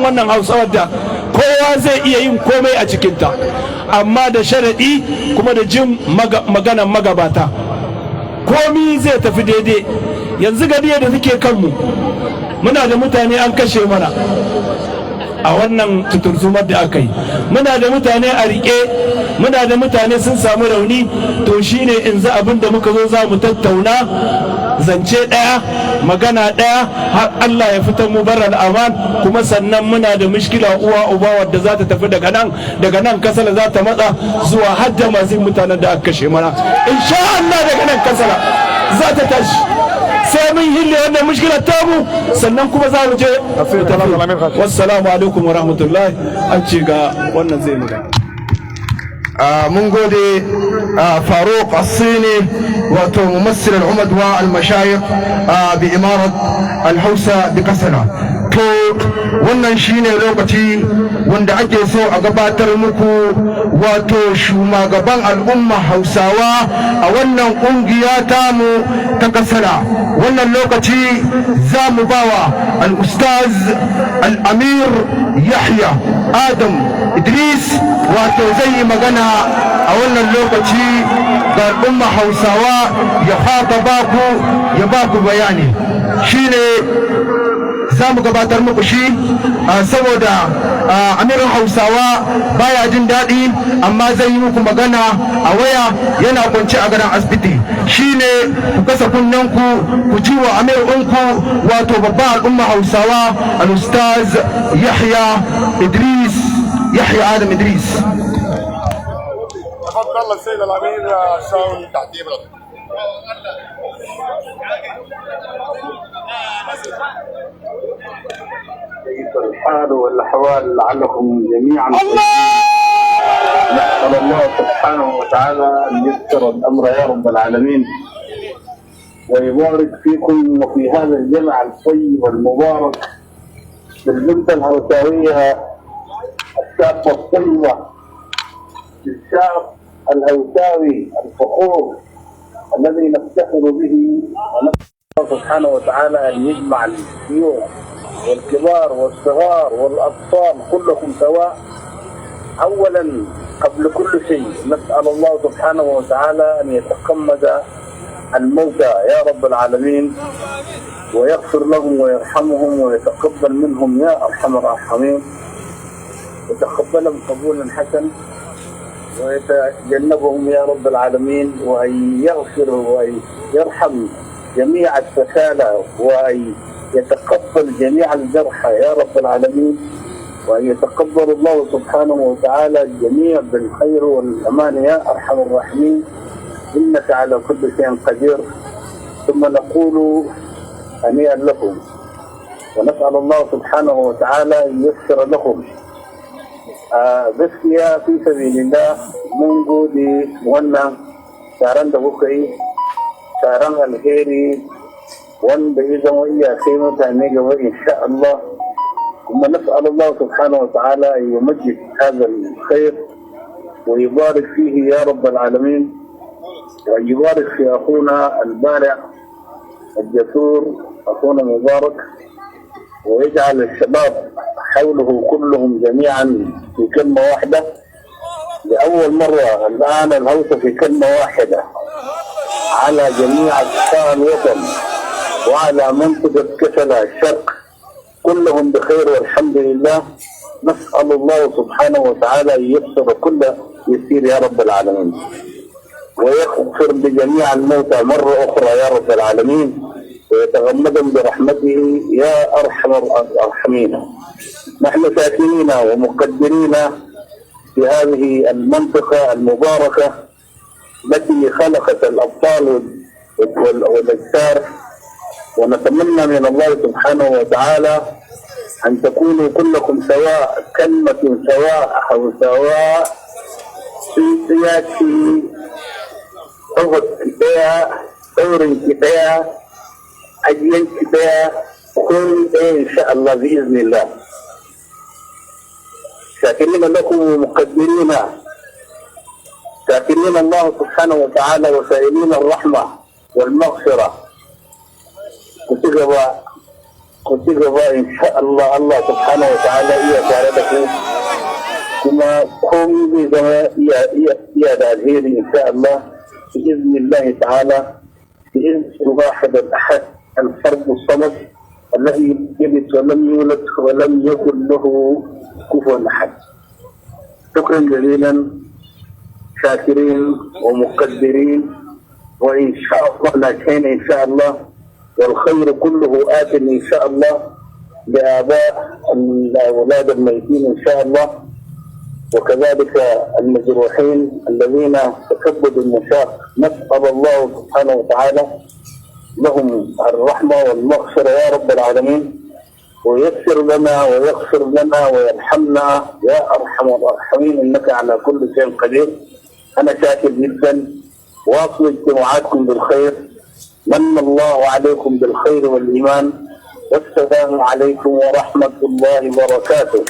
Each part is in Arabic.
wannan Hausawar da kowa zai iya yin komai a cikinta, amma da sharaɗi kuma da jin maganan magabata komi zai tafi daidai. Yanzu gari da suke kanmu, muna da mutane an kashe mana a wannan tuturzumar da aka yi, muna da mutane a riƙe, muna da mutane sun samu rauni. To shine in za abin da muka zo za mu tattauna zance ɗaya, magana ɗaya, har Allah ya fitar mu baral aman. Kuma sannan muna da mushkila uwa uba wadda za ta tafi daga nan Kasala za ta matsa zuwa hadda masu mutanen da aka kashe mana, insha Allah daga nan Kasala za ta tashi, sai mun hille wannan mushkilar tamu, sannan kuma za mu je a fita. Wassalamu alaikum wa rahmatullahi. An ce ga wannan zai nuna. mun gode Faruq As-Sini wato mumassil al-umad wa al-mashayikh bi imarat al-Hausa bi Katsina. To wannan shine lokaci wanda ake so a gabatar muku wato shugaban al'umma Hausawa a wannan kungiya tamu ta Katsina. Wannan lokaci za mu bawa al-ustaz al-amir Yahya Adam Idris wato zai yi magana a wannan lokaci ga al'umma Hausawa, ya fata ya baku bayani. Shine za mu gabatar muku shi saboda amirin Hausawa baya jin daɗi, amma zai yi muku magana a waya, yana kwanci a gadon asibiti. Shine ku kasa kunnenku ku ji wa amir ɗinku wato babban al'umma Hausawa al-ustaz Yahya Adam Idris. تفضل السيد الامير شاول تعتيب. كيف الحال والاحوال لعلكم جميعا نسال الله سبحانه وتعالى ان ييسر الامر يا رب العالمين ويبارك فيكم وفي هذا الجمع الطيب المبارك بالبنت الهوساويه الشابه الطيبه، الشعب الهوساوي الفخور الذي نفتخر به، ونسال الله سبحانه وتعالى ان يجمع الشيوخ والكبار والصغار والاطفال كلكم سواء. اولا قبل كل شيء نسال الله سبحانه وتعالى ان يتقمد الموتى يا رب العالمين ويغفر لهم ويرحمهم ويتقبل منهم يا ارحم الراحمين، وتقبلهم قبولا حسنا ويتجنبهم يا رب العالمين، وأن يغفر وأن يرحم جميع السكالى وأن يتقبل جميع الجرحى يا رب العالمين، وأن يتقبل الله سبحانه وتعالى الجميع بالخير والأمان يا أرحم الراحمين، إنك على كل شيء قدير. ثم نقول هنيئا لكم، ونسأل الله سبحانه وتعالى أن ييسر لكم. gaskiya fi sabilillah mun gode wannan taron da kuka yi, taron alheri wanda ya zama iya kai mutane gaba insha Allah. kuma nas'al Allah subhanahu wa ta'ala an yumajjid hadha al-khair wa yubarik fihi ya rabb al-alamin, wa yubarik fi akhuna al-bari' al-jasur akhuna mubarak، ويجعل الشباب حوله كلهم جميعا في كلمة واحدة. لأول مرة الآن الهوسة في كلمة واحدة على جميع أقطاع الوطن وعلى منطقة كسلة الشرق، كلهم بخير والحمد لله. نسأل الله سبحانه وتعالى أن ييسر كل يسير يا رب العالمين، ويغفر لجميع الموتى مرة أخرى يا رب العالمين، ويتغمدهم برحمته يا أرحم الراحمين. نحن ساكنين ومقدرين في هذه المنطقة المباركة التي خلقت الأبطال والأجسار، ونتمنى من الله سبحانه وتعالى أن تكونوا كلكم سواء، كلمة سواء أو سواء في سياسي أغد كفاية أور كفاية أجيال كفاية كل إن شاء الله بإذن الله. شاكرين لكم ومقدرين، شاكرين الله سبحانه وتعالى وسائلين الرحمة والمغفرة. كتجب ku ci gaba insha Allah, Allah subhanahu wa ta'ala iya tare da ku kuma komai zai zama iya da alheri insha Allah bi iznillahi ta'ala bi izni al-wahid al-ahad al-fard as-samad alladhi yalid wa lam yulad wa lam yakul lahu kufuwan ahad. شكرا جزيلا شاكرين ومقدرين وإن شاء الله ناجحين إن شاء الله والخير كله آت إن شاء الله لآباء الأولاد الميتين إن شاء الله وكذلك المجروحين الذين تكبدوا المشاق نسأل الله سبحانه وتعالى لهم الرحمة والمغفرة يا رب العالمين ويسر لنا ويغفر لنا ويرحمنا يا أرحم الراحمين إنك على كل شيء قدير. أنا شاكر جدا واصل اجتماعاتكم بالخير من الله عليكم بالخير والإيمان والسلام عليكم ورحمة الله وبركاته.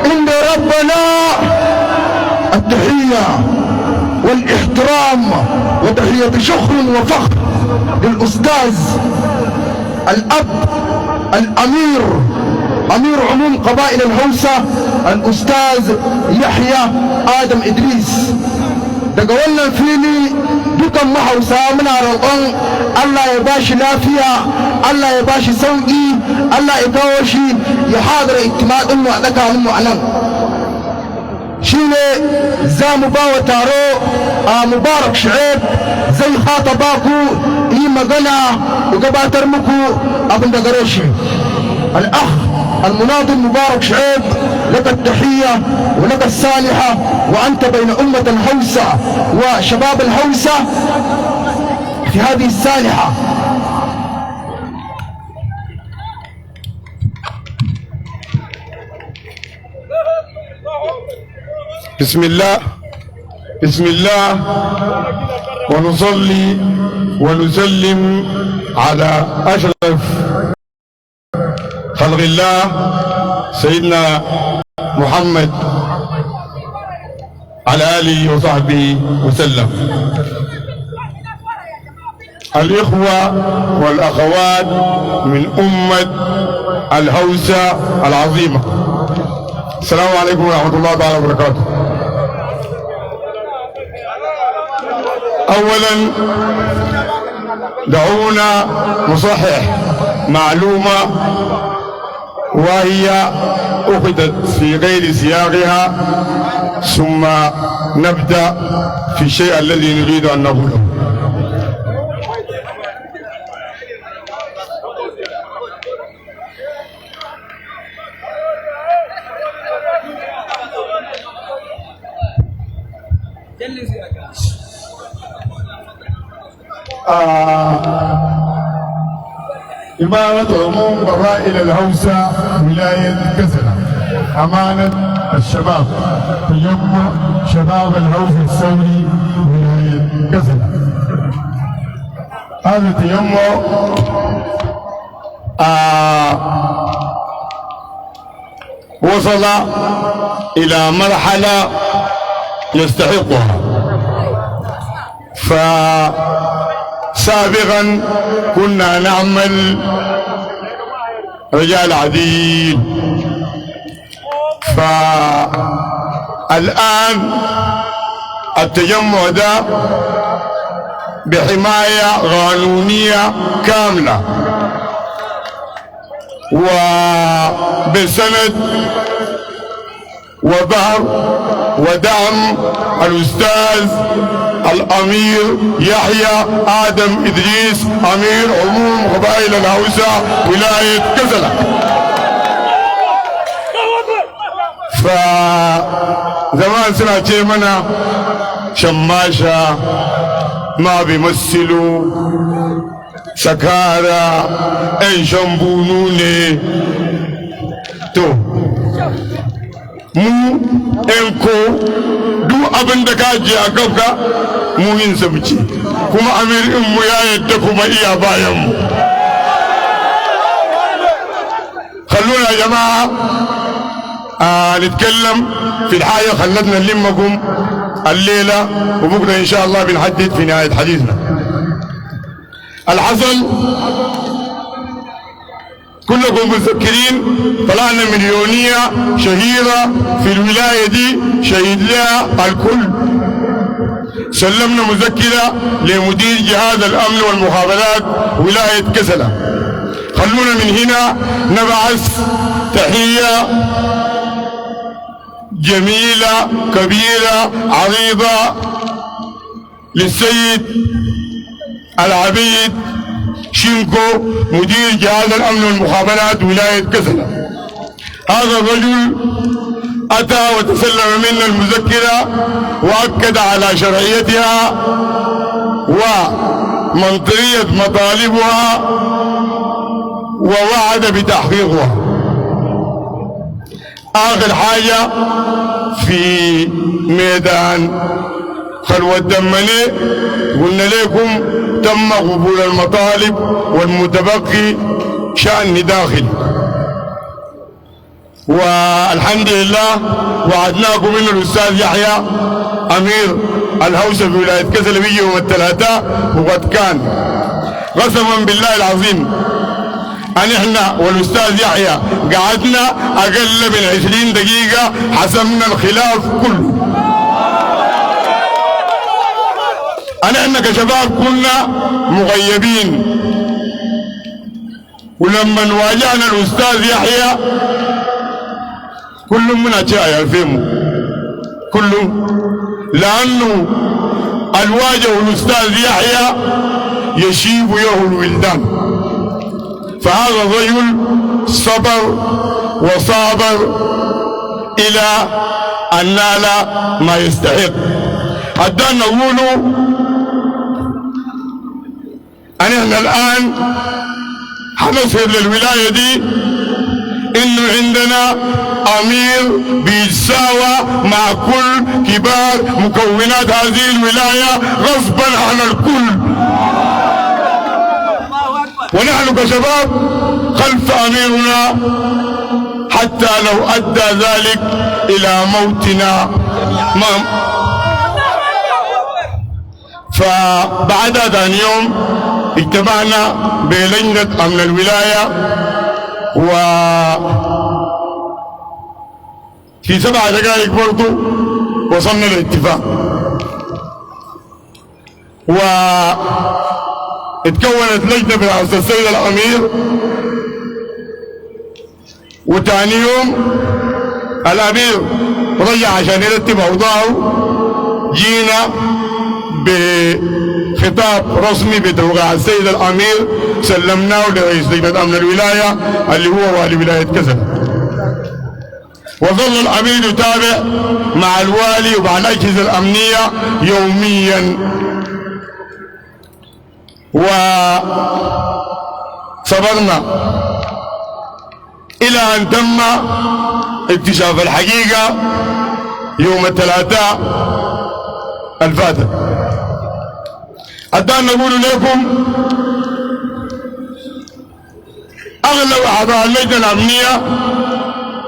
عند ربنا التحية والاحترام وتحية شكر وفخر للأستاذ الأب الأمير أمير عموم قبائل الهوسة الأستاذ يحيى آدم إدريس. daga wannan fili dukan mahausa muna roƙon Allah ya bashi lafiya, Allah ya bashi sauƙi, Allah ya kawo shi ya hadara ijtima'in mu a tsakanin mu anan. shine za mu ba wa taro a Mubarak Shu'aib zai khataba ku yi magana ku gabatar muku abin da gare shi. al-akh المناضل مبارك شعيب لك التحية ولك السانحة وأنت بين أمة الهوسة وشباب الهوسة في هذه السانحة. بسم الله ونصلي ونسلم على أشرف خلق الله سيدنا محمد على آله وصحبه وسلم. الإخوة والأخوات من أمة الهوسة العظيمة، السلام عليكم ورحمة الله تعالى وبركاته. أولا دعونا نصحح معلومة وهي أخذت في غير سياقها ثم نبدأ في الشيء الذي نريد أن نقوله. إمارة عموم قبائل الهوسة ولاية كسلة أمانة الشباب تجمع شباب الهوسة الثوري ولاية كسلة. هذا التجمع وصل إلى مرحلة يستحقها. سابقا كنا نعمل رجال عديد، فالآن التجمع ده بحماية قانونية كاملة وبسند وظهر ودعم الأستاذ الأمير يحيى آدم إدريس أمير عموم قبائل الهوسة ولاية كسلة. فزمان سنة منا شماشة ما بيمثلوا سكارى أي شمبونوني تو mu ‘yan ko duk abin da ka je a gabka mu yin muke kuma amir mu ya yadda kuma iya bayan mu. خلونا يا جماعة نتكلم في الحاجة خلتنا نلمكم الليلة، وبكرة إن شاء الله بنحدد في نهاية حديثنا. الحصل كلكم متذكرين طلعنا مليونية شهيرة في الولاية دي شهيد لها الكل. سلمنا مذكرة لمدير جهاز الأمن والمخابرات ولاية كسلة. خلونا من هنا نبعث تحية جميلة كبيرة عريضة للسيد العبيد شينكو مدير جهاز الأمن والمخابرات ولاية كسلة. هذا الرجل أتى وتسلم منا المذكرة وأكد على شرعيتها ومنطقية مطالبها ووعد بتحقيقها. آخر حاجة في ميدان خلوة دمني قلنا لكم تم قبول المطالب والمتبقي شأن داخلي، والحمد لله وعدناكم انه الاستاذ يحيى امير الهوسه في ولايه كسل بيجي يوم الثلاثاء، وقد كان قسما بالله العظيم ان احنا والاستاذ يحيى قعدنا اقل من 20 دقيقه حسمنا الخلاف كله. احنا كشباب كنا مغيبين، ولما واجهنا الاستاذ يحيى كل منا جاء يفهموا كله، لانه الواجه الاستاذ يحيى يشيب له الولدان. فهذا الرجل صبر وصابر الى ان نال ما يستحق. حتى نقول ان احنا الان حنصل للولايه دي انه عندنا امير بيتساوى مع كل كبار مكونات هذه الولايه غصبا عن الكل، ونحن كشباب خلف اميرنا حتى لو ادى ذلك الى موتنا. فبعدها ثاني يوم اجتمعنا بلجنه امن الولايه، و في 7 دقائق برضو وصلنا لاتفاق، واتكونت لجنه برئاسه السيد الامير. وثاني يوم الامير رجع عشان يرتب اوضاعه، جينا بخطاب رسمي بتوقيع السيد الامير سلمناه لرئيس لجنه امن الولايه اللي هو والي ولايه كسل. وظل الامير يتابع مع الوالي ومع الاجهزه الامنيه يوميا، وصبرنا الى ان تم اكتشاف الحقيقه يوم الثلاثاء الفاتح. حتى نقول لكم اغلب اعضاء اللجنه الامنيه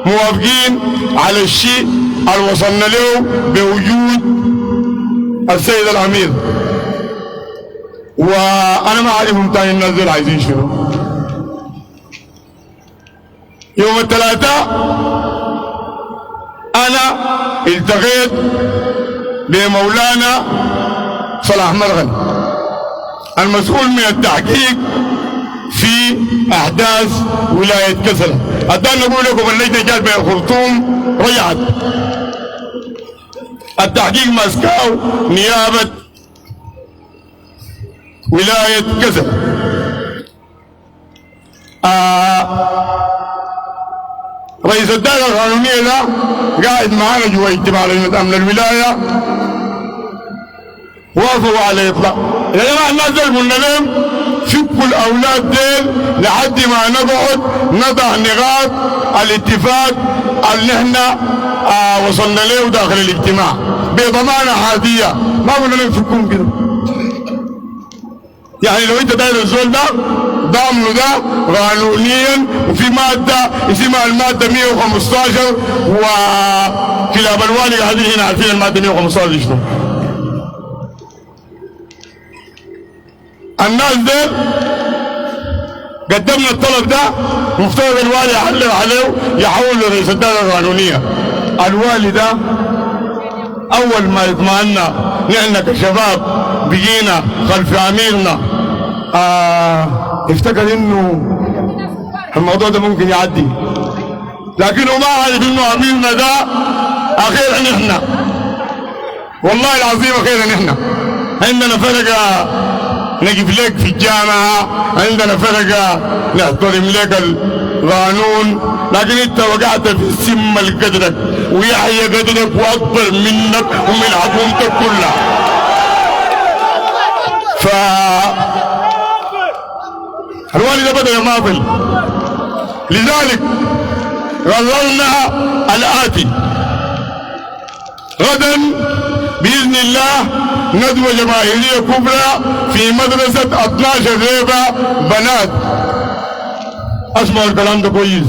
موافقين على الشيء اللي وصلنا له بوجود السيد الامير، وانا ما اعرفهم تاني الناس دول عايزين شنو. يوم الثلاثاء انا التقيت بمولانا صلاح مرغن المسؤول من التحقيق في احداث ولايه كسلة. حتى نقول لكم اللجنه جات من الخرطوم رجعت، التحقيق ماسكاو نيابه ولايه كسلة. رئيس الدائره القانونيه ده قاعد معانا جوا اجتماع لجنه امن الولايه، وافقوا على اطلاق. يا جماعه الناس دول قلنا لهم فكوا الاولاد ديل لحد ما نقعد نضع نقاط الاتفاق اللي احنا وصلنا له داخل الاجتماع بضمانه عاديه، ما قلنا لهم فكوهم كده. يعني لو انت داير الزول ده ضامنه ده قانونيا، وفي ماده اسمها الماده 115، وكلاب الوالي قاعدين هنا عارفين الماده 115 دي شنو. الناس دي قدمنا الطلب ده، مفترض الوالي يحلل عليه يحول لرئيس الدوله القانونيه. الوالي ده اول ما يطمئنا نحن كشباب بقينا خلف اميرنا افتكر انه الموضوع ده ممكن يعدي، لكنه ما عارف انه اميرنا ده اخيرا نحن، والله العظيم اخيرا نحن عندنا فرقه نقف لك في الجامعه، عندنا فرقه نحترم لك القانون، لكن انت وقعت في السم قدرك ويحيى قدرك واكبر منك ومن حكومتك كلها. ف الوالد بدا يماطل، لذلك قررنا الآتي: غدا بإذن الله ندوة جماهيرية كبرى في مدرسة 12 ريبة بنات. اسمعوا الكلام ده كويس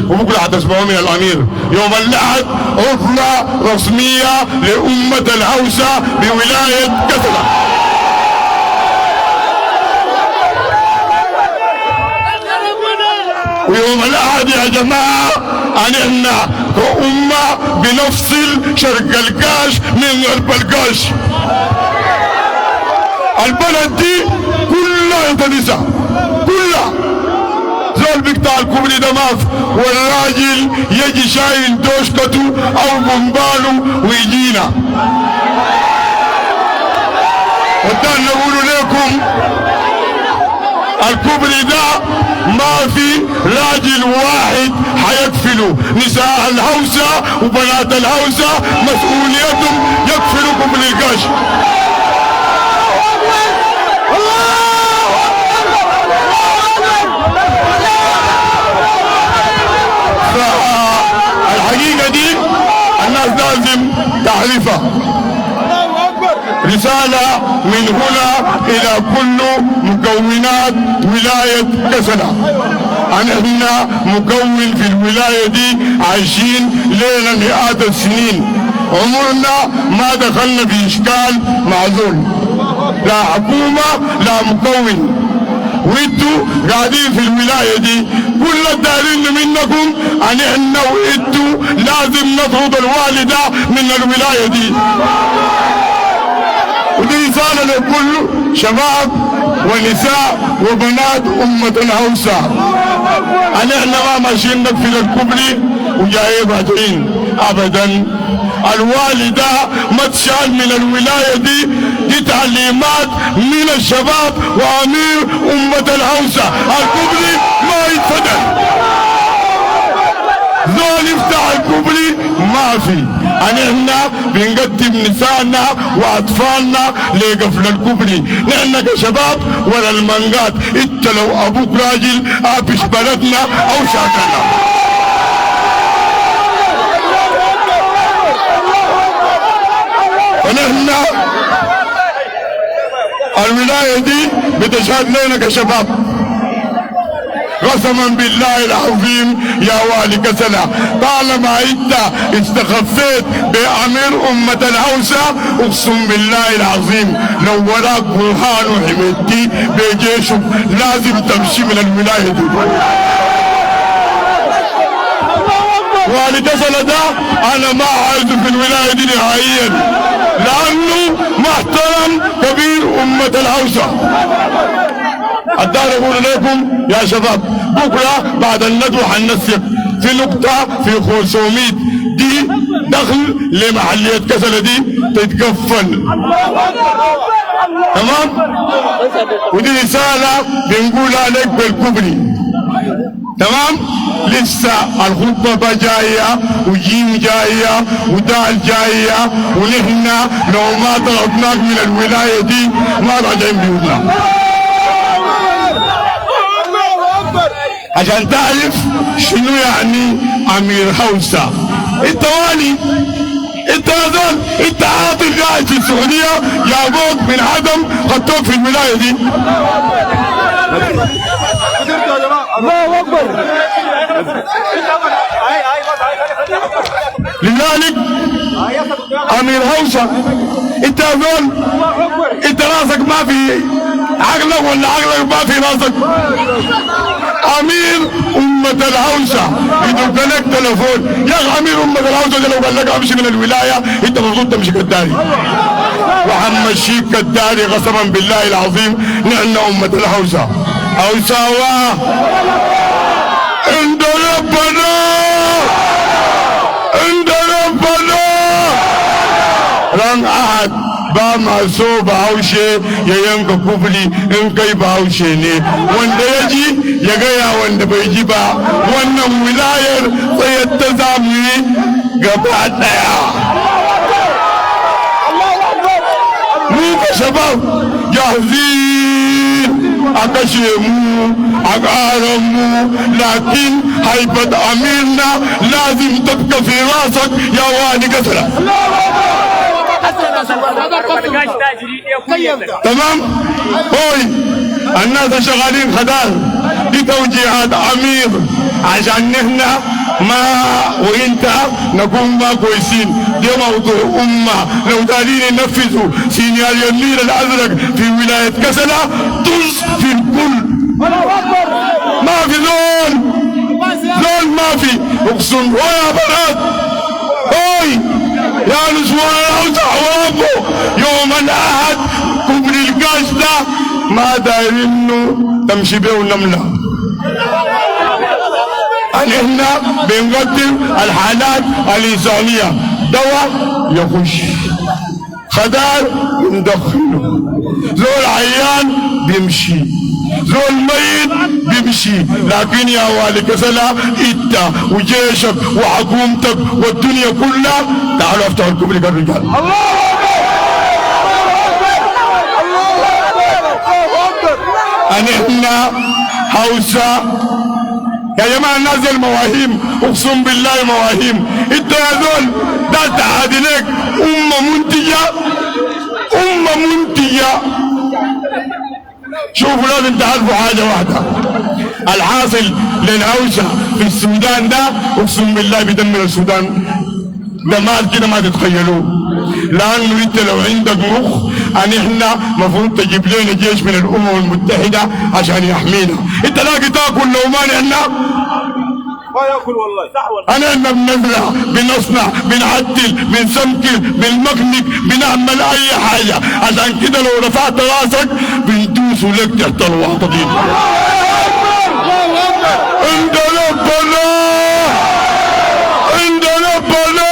وبكره حتسمعوه من الأمير. يوم الأحد عطلة رسمية لأمة الهوسة بولاية كسلة. ويوم الأحد يا جماعة احنا كأمة بنفصل شرق الكاش من غرب الكاش. البلد دي كلها تنسى، كلها زول بيقطع الكوبري ده ماف، والراجل يجي شايل دوشكته او بمباله ويجينا. وده نقول لكم الكوبري ده ما في راجل واحد حيكفله، نساء الهوسة وبنات الهوسة مسؤوليتهم يكفلوا كوبري القش. الحقيقة دي الناس لازم تعرفها. رسالة من هنا إلى كل مكونات ولاية كسلة. احنا مكون في الولاية دي عايشين لنا مئات السنين، عمرنا ما دخلنا في إشكال مع زول، لا حكومة لا مكون. وانتوا قاعدين في الولاية دي كل الدارين منكم ان احنا وانتوا لازم نطرد الوالدة من الولاية دي. ودي رسالة لكل شباب ونساء وبنات أمة الهوسة ان احنا ما ماشيين نقفل الكوبري وجايين بعدين ابدا. الوالدة ما تشال من الولاية دي تعليمات من الشباب وامير امة الهوسة. الكوبري ما يتفتح، زول يفتح الكوبري ما في. احنا بنقدم نسائنا واطفالنا لقفل الكوبري. نحن كشباب ولا المنقات، انت لو ابوك راجل ابش بلدنا او شاكلنا. فنحن الولاية دي بتشهد لنا كشباب. قسما بالله العظيم يا والي كسلة، طالما انت استخفيت بامير امة الهوسة اقسم بالله العظيم لو وراك برهان وحميدتي بجيشك لازم تمشي من الولاية دي. والي كسلة ده انا ما عايزه في الولاية دي نهائيا، لانه محترم كبير امة الهوسة. الدار اقول لكم يا شباب بكره بعد الندوه حننسق في نقطه في خوسوميت دي دخل لمحليه كسله دي تتقفل، تمام؟ ودي رساله بنقولها لك بالكبري، تمام؟ لسه الخطبه جايه وجيم جايه ودال جايه، ونحن لو ما طردناك من الولايه دي ما راجعين بيوتنا. عشان تعرف شنو يعني امير هوسة. انت والي، انت زول، انت عاطل قاعد في السعودية، جابوك من عدم خدوك في الولاية دي. الله أكبر. لذلك امير هوسة انت اظن انت راسك ما في عقلك ولا عقلك ما في راسك؟ امير امة الهوسة يدق لك تلفون يا اخي امير امة الهوسة لو قال لك امشي من الولاية انت المفروض تمشي كالداري وحنمشيك كالداري قسما بالله العظيم. نحن امة الهوسة هوساوة عند ربنا عند ربنا ran ahad ba ma so bahaushe ya yanka kufli in kai bahaushe ne wanda ya ji ya gaya wanda bai ji ba. wannan wilayar tsayar ta zamu yi gaba daya mu ka shabab jahzin a kashe mu a ƙaran mu lakin haifat amirna lazim tabka fi rasak ya wani kasara. تمام هوي الناس شغالين خدار بتوجيهات امير عشان نحن ما وانت نكون ما كويسين. دي موضوع امه لو دارين ينفذوا سيناريو النيل الازرق في ولايه كسلا طز في الكل ما في زول ما في اقسم ويا بنات هوي يا نسوان الهوسة حوابه يوم الاحد كبر القاش ده ما دايرينه تمشي بيه ونملة. احنا بنقدم الحالات الانسانية دواء يخش خدار ندخله زول عيان بيمشي زول ميت بيمشي. لكن يا والي كسلا انت وجيشك وحكومتك والدنيا كلها تعالوا افتحوا لكم لقى الرجال. احنا هوسة يا جماعة الناس المواهيم اقسم بالله مواهيم. انت يا زول ده تعادي لك امة منتجة. شوفوا لازم تعرفوا حاجة واحدة الحاصل للهوسة في السودان ده اقسم بالله بيدمر السودان دمار كده ما تتخيلوه. لانه انت لو عندك مخ ان احنا مفروض تجيب لنا جيش من الامم المتحدة عشان يحمينا. انت لاقي تاكل لو ما احنا ما ياكل والله صح والله. انا بنزرع بنصنع بنعدل بنسمكر بنمكنك بنعمل اي حاجه. عشان كده لو رفعت راسك بندوس لك تحت الوحدين. عند ربنا عند ربنا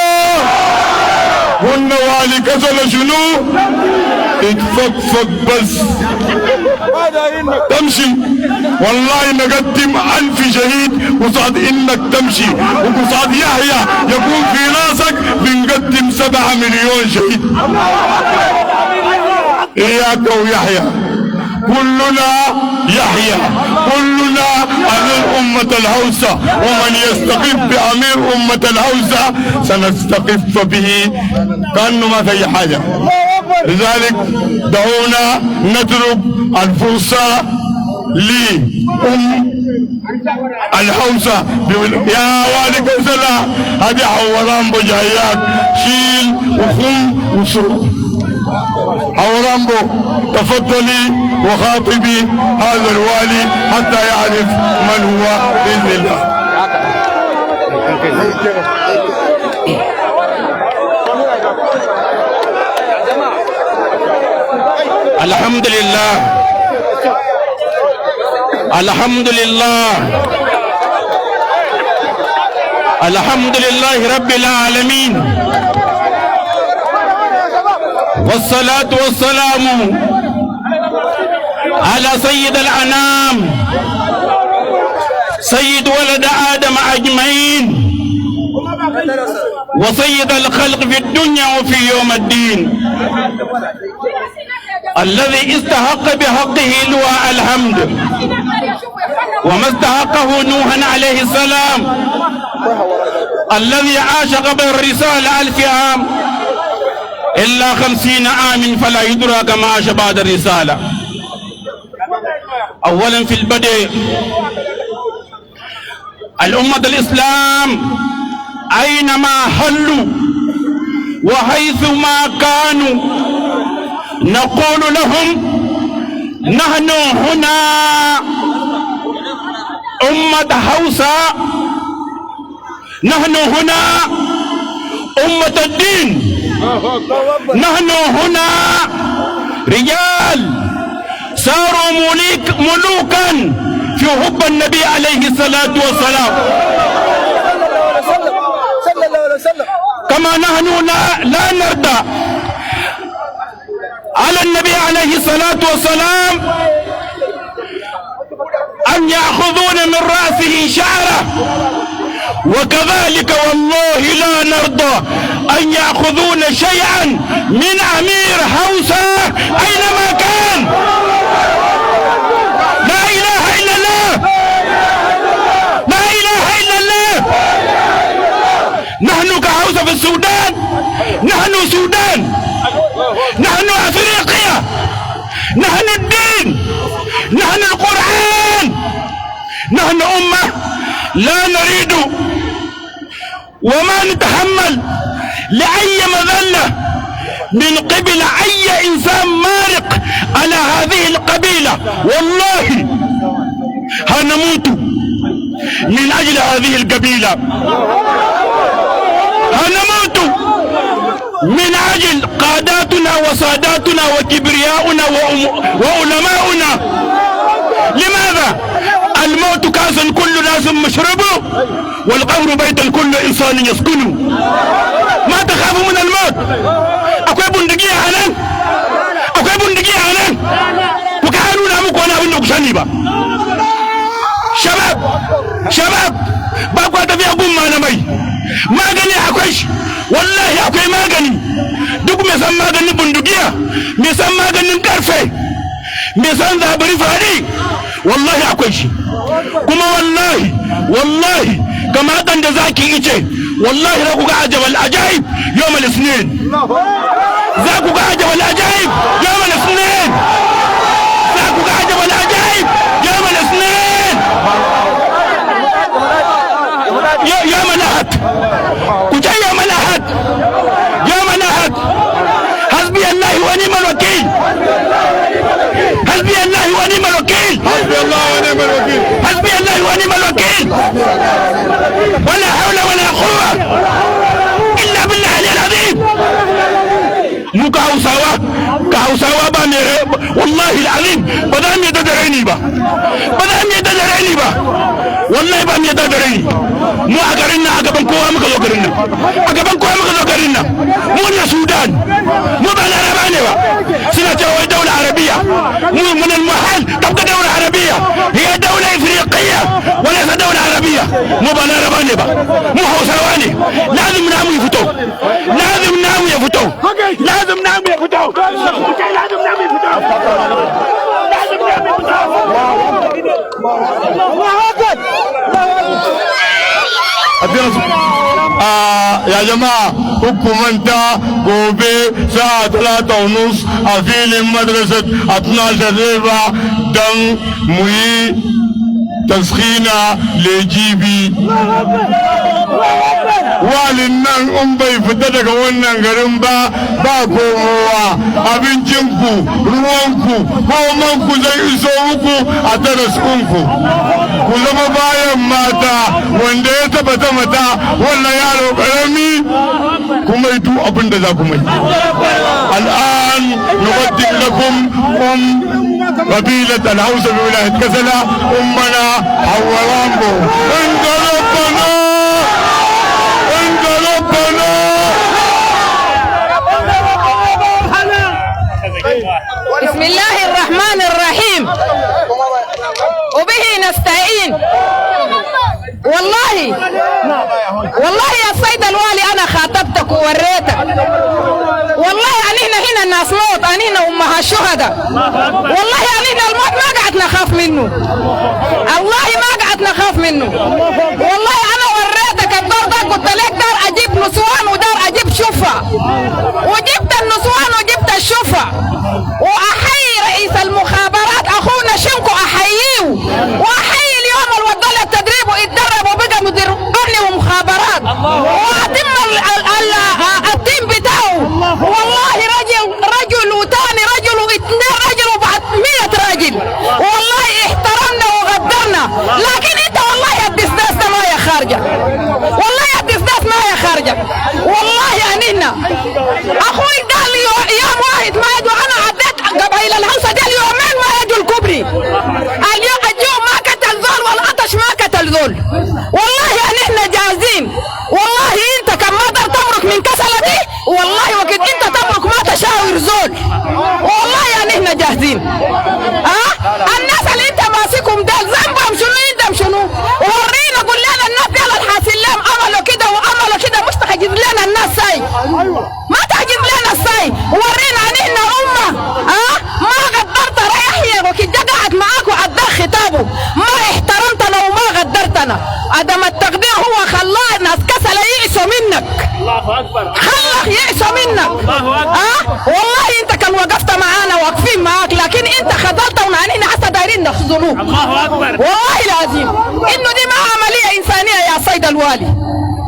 والنوالي كسل شنو اتفقفق بس تمشي. والله نقدم 1000 شهيد قصاد انك تمشي وقصاد يحيى يكون في راسك بنقدم 7 مليون شهيد. اياك ويحيى كلنا يحيى كلنا امير امة الهوسة ومن يستخف بامير امة الهوسة سنستخف به كأنه ما في حاجة. لذلك دعونا نترك الفرصة الهوسة يا والد كسلا هذه حوران بجايات شيل وخم وسوق. حورامبو تفضلي وخاطبي هذا الوالي حتى يعرف من هو بإذن الله. الحمد لله الحمد لله الحمد لله رب العالمين والصلاة والسلام على سيد الأنام سيد ولد آدم أجمعين وسيد الخلق في الدنيا وفي يوم الدين الذي استحق بحقه لواء الحمد وما استحقه نوح عليه السلام الذي عاش قبل الرسالة 1000 عام إلا 50 عام فلا يدرى كما عاش بعد الرسالة. أولا في البدء الأمة الإسلام أينما هلوا وحيثما كانوا نقول لهم نحن هنا أمة حوسة، نحن هنا أمة الدين، نحن هنا رجال صاروا ملوكا في حب النبي عليه الصلاة والسلام. كما نحن لا نرضى على النبي عليه الصلاة والسلام أن يأخذون من رأسه شعره، وكذلك والله لا نرضى أن يأخذون شيئا من أمير حوسة أينما كان. لا إله إلا الله، لا إله إلا الله. نحن كحوسة في السودان، نحن السودان، نحن أفريقيا، نحن الدين، نحن القرآن، نحن أمة لا نريد وما نتحمل لأي مذلة من قبل أي إنسان مارق على هذه القبيلة. والله هنموت من أجل هذه القبيلة، هنموت من أجل قاداتنا وساداتنا وكبرياؤنا وعلماؤنا. لماذا؟ الموت كاس كل ناس مشربه، والقبر بيت كل إنسان يسكنه. ما تخافوا من الموت. أكوي بندقية هنان، أكوي بندقية هنان، وكانوا ناموك وانا بندق شنيبا. شباب باقوا تبيع بوما نمي ما غني أكويش، والله أكوي ما غني. دوك ميسان ما غني بندقية، ميسان ما غني كارفة، ميسان ذهبري فادي، والله أكويش. كما والله كما كان ذاكي إيجي، والله راكو عجب العجائب يوم الاثنين، ذاكو عجب العجائب يوم الاثنين، ذاكو عجب العجائب يوم الاثنين، يوم الأحد، كجا يوم الأحد، يوم الأحد. حسبي الله ونعم الوكيل، حسبي الله ونعم الوكيل، حسبي الله ونعم الوكيل، حسبي الله ونعم الوكيل. ولا حول ولا قوة إلا بالله العظيم. مو كهوساوا بامي، والله العظيم بدام يتدريني با، بدام يتدريني با، والله بام يتدريني. مو أقرنا أقبل كوا مكذو قرنا، أقبل كوا مكذو قرنا. مو السودان، مو بالعربية با، سنة دولة عربية. مو من المحل تبقى دولة عربية، هي دولة إفريقية وليس دولة عربية. مو بالعربية با، مو حوساواني. لازم نامو يفتو، لازم نامو يفتو، لازم نامو يفتو، لازم نامو يفتو، لازم نامو يفتو. يا جماعة حكومتا gobe sa'a 3:30 a filin madrasar 12 Reba don mu yi taskhina lejibi. Walin nan in bai fita daga wannan garin ba komowa. Abincinku, ruwanku, komanku zai iso muku a daraskunku. Ku zama bayan mata, wanda ya taba ta mata wannan yaro karami kuma yi duk abin da za ku mai. Al'an nuqaddim lakum قبيلة الحوسة بولاية كسلة أمنا حوا رامبو. انت ربنا، انت ربنا. بسم الله الرحمن الرحيم، وبه نستعين. والله يا سيد الوالي أنا خاطبتك ووريتك، والله أنينا هنا الناس موت، أنينا أمها الشهداء، والله أنينا الموت ما قعد نخاف منه، الله ما قعد نخاف منه. والله أنا وريتك الدار ده، قلت لك دار أجيب نسوان ودار أجيب شفا، وجبت النسوان وجبت الشفا، وأحيي رئيس المخابرات أخونا شنكو، أحييه وأحيي اليوم الوضع التدريب ويتدرب وبقى عادل والله احترمنا وقدرنا لكن انت والله الدسداس ده ما يا خارجه والله الدسداس ما يا خارجه والله اننا اخوي قال لي ايام واحد ما يجوا انا عديت قبائل الهوسه دي اليومين ما يجوا الكوبري اليوم الجوع ما قتل ذول والعطش ما قتل ذول والله اننا جاهزين والله انت كم ما تقدر تمرك من كسله دي والله وقت انت تمرك ما تشاور زول والله اننا جاهزين الناس اللي انت ماسكهم ده ذنبهم شنو عندهم شنو ورينا قول لنا الناس دي الحاسين لهم عملوا كده وعملوا كده مش تحجز لنا الناس ساي ما تحجز لنا الساي ورينا اننا امه ما قدرت ريحيا وكده قاعد معاك وعداك خطابه ما احترمتنا وما قدرتنا عدم التقدير هو خلاه ناس كسل يئسوا منك الله اكبر خلق يئسوا منك والله انت كان وقفت معانا واقفين معاك لكن انت خذلتنا عننا حتى دايرين نخذلوك الله اكبر والله العظيم انه دي ما عمليه انسانيه يا سيد الوالي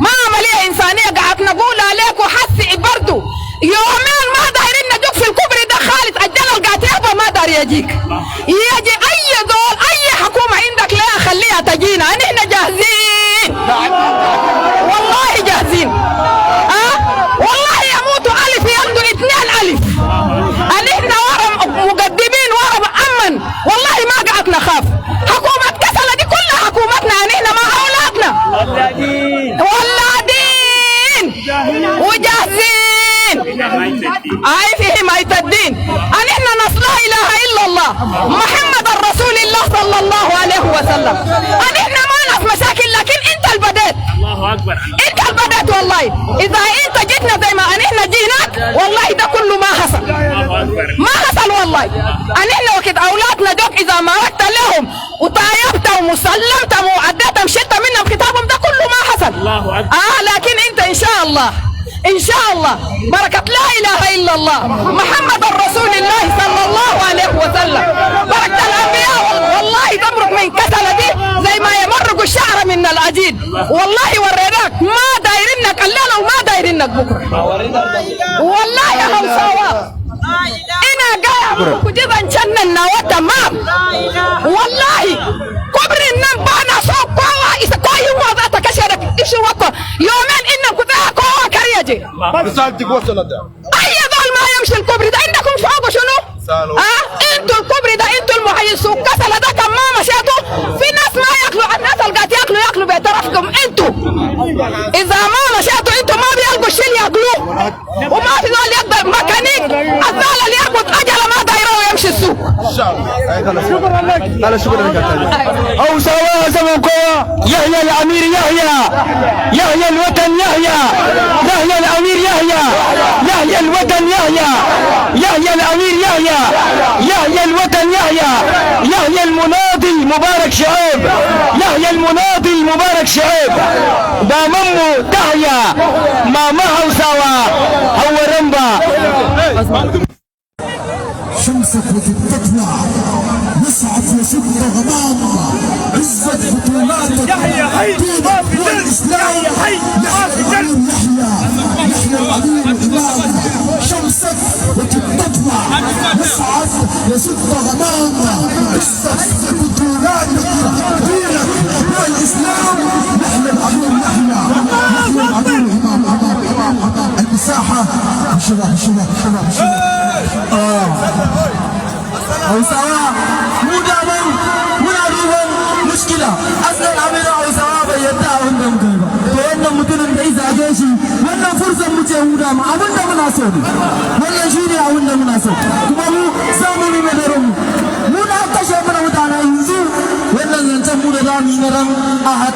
ما عمليه انسانيه قاعد نقول عليك وحسي برضه يومين ما دايرين ندوك في الكوبري ده خالد اجل القاتيبه ما دار يجيك يجي اي دول اي حكومه عندك لا خليها تجينا نحن جاهزين والله جاهزين والله يموتوا الف يمضوا 2 الف نحن ورا مقدمين ورا امن والله ما قعدت نخاف حكومه كسله دي كلها حكومتنا نحن مع اولادنا ولادين وجاهزين اي فيه ميت الدين نحن نص لا اله الا الله محمد رسول الله صلى الله عليه وسلم نحن ما ناس مشاكل لكن انت البدات الله اكبر انت البدات والله اذا انت جيتنا زي ما نحن جيناك والله ده كله ما حصل ما حصل والله نحن وقت اولادنا دوك اذا ماركت لهم وطايبتهم وسلمتهم وعديتهم شلت منهم خطابهم ده كله ما حصل الله اكبر لكن انت ان شاء الله ان شاء الله بركة لا اله الا الله محمد رسول الله صلى الله عليه وسلم بركة الانبياء والله تمرق من كسلة دي زي ما يمرق الشعر من العجين والله وريناك ما دايرينك الليلة وما دايرينك بكرة والله يا هوساوة انا قاعد كجيب انشان النواة تمام والله كبر النم بانا صوب قوة إذا كوي وضع تكشرك إيش وقت يومين إنك كتاها قوة كريجي أي ظل ما يمشي الكبر ده إنكم فوق شنو انتوا الكبر ده انتوا المحيصوا كسل ده كم ما مشيتوا في ناس ما ياكلوا الناس القات ياكلوا باعترافكم انتوا إذا ما مشيتوا انتوا ما بيلقوا الشيء ياكلوه وما في ظل يقدر ميكانيك الظل اللي ياخد أجل ما دايره ويمشي السوق شكرا لك أو سواء زمن قوة يحيى الأمير يحيى الوطن يحيى الأمير يحيى الوطن يحيى الأمير يحيى الوطن يحيى المناضل مبارك شعيب يحيى المناضل مبارك شعيب داممو تحيا ماما هوساوا هو رمبا شمسك وتطلع نصعد وشد غمام عزة بطولاتك يحيى حي والإسلام يحيى العظيم يحيى العظيم الإمام شمسك وتطلع نصعد وشد غمام عزة بطولاتك دينك والإسلام يحيى العظيم يحيى العظيم الإمام المساحة شباب Hausawa mu da mun muna duban mushkila aslan amina Hausawa bai yadda abin da muka yi ba to wannan mutumin da ya zage shi wannan furzan mu ce mu da mu abin da muna so ne wannan shine abin da muna so kuma mu samu ne mai daren mu da kashe mana mutane yanzu wannan zancen mu da zamu yi na ran ahad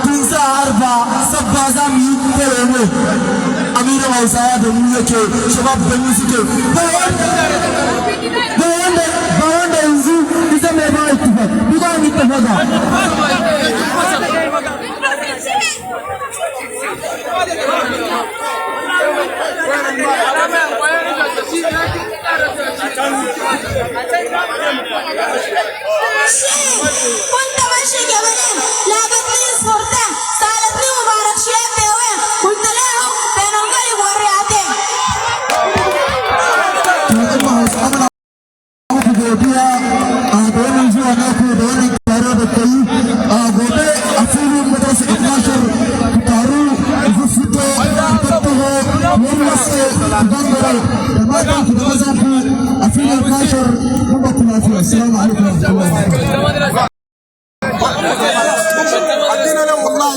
tun sa arba sabba zamu yi kare mu amina Hausawa da mu yake shabab da mu suke ba wanda yanzu ita mai ba ittifaq duka ni tafaga كنت ماشي جبلين لعبتني سبورتين سالتني مبارك شيخ بيوين قلت لهم بينهم قلب وريعتين godiya a تدمروا تماما في المزح أفين الكاشر هم كلها. السلام عليكم ورحمة الله وبركاته.